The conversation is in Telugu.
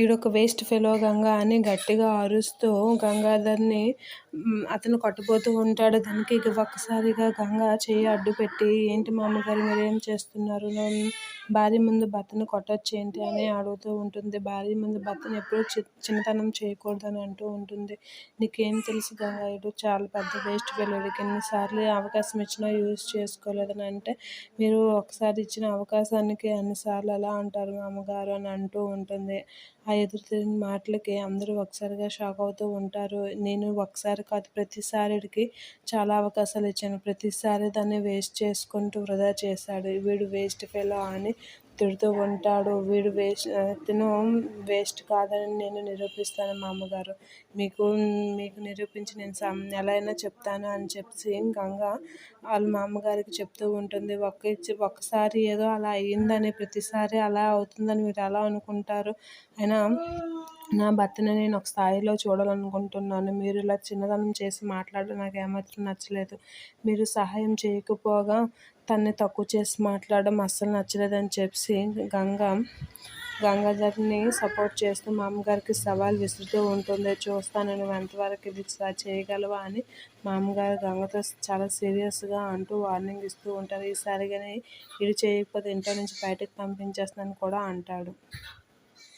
ఈడొక వేస్ట్ ఫెలో గంగా అని గట్టిగా అరుస్తూ గంగాధర్ని అతను కొట్టబోతూ ఉంటాడు. దానికి ఒక్కసారిగా గంగ చెయ్యి అడ్డుపెట్టి, ఏంటి మామగారు మీరేం చేస్తున్నారు? భార్య ముందు భర్తను కొట్టొచ్చేంటి అని అడుగుతూ ఉంటుంది. భార్య ముందు భర్తను ఎప్పుడూ చిన్నతనం చేయకూడదని అంటూ ఉంటుంది. నీకేం తెలుసు గంగా, ఈడు చాలా పెద్ద వేస్ట్ ఫెలో, వీడికి ఎన్నిసార్లు అవకాశం ఇచ్చినా యూజ్ చేసుకోలేదని అంటే, మీరు ఒకసారి ఇచ్చిన అవకాశానికి అన్నిసార్లు ఎలా అంటారు మామగారు అని అంటూ ఉంటుంది. ఆ ఎదురు తిరిగిన మాటలకి అందరూ ఒకసారిగా షాక్ అవుతూ ఉంటారు. నేను ఒకసారి కాదు, ప్రతిసారి వీడికి చాలా అవకాశాలు ఇచ్చాను, ప్రతిసారి దాన్ని వేస్ట్ చేసుకుంటూ వృధా చేశాడు, వీడు వేస్ట్ ఫెలో అని తిడుతూ ఉంటాడు. వీడు తిను వేస్ట్ కాదని నేను నిరూపిస్తాను మామగారు, మీకు నిరూపించి నేను ఎలా అయినా చెప్తాను అని చెప్పి గంగ వాళ్ళ మామగారికి చెప్తూ ఉంటుంది. ఒక్కసారి ఏదో అలా అయ్యిందని, ప్రతిసారి అలా అవుతుందని మీరు ఎలా అనుకుంటారు? అయినా నా భర్తని నేను ఒక స్థాయిలో చూడాలనుకుంటున్నాను. మీరు ఇలా చిన్నతనం చేసి మాట్లాడడం నాకు ఏమాత్రం నచ్చలేదు. మీరు సహాయం చేయకపోగా తనని తక్కువ చేసి మాట్లాడడం అస్సలు నచ్చలేదని చెప్పి గంగాధర్ని సపోర్ట్ చేస్తూ మామగారికి సవాల్ విసురుతూ ఉంటుంది. చూస్తాను నువ్వు ఎంతవరకు ఇది చేయగలవా అని మామగారు గంగతో చాలా సీరియస్గా అంటూ వార్నింగ్ ఇస్తూ ఉంటారు. ఈసారి కానీ ఇది చేయకపోతే ఇంట్లో నుంచి బయటకు పంపించేస్తానని కూడా అంటాడు.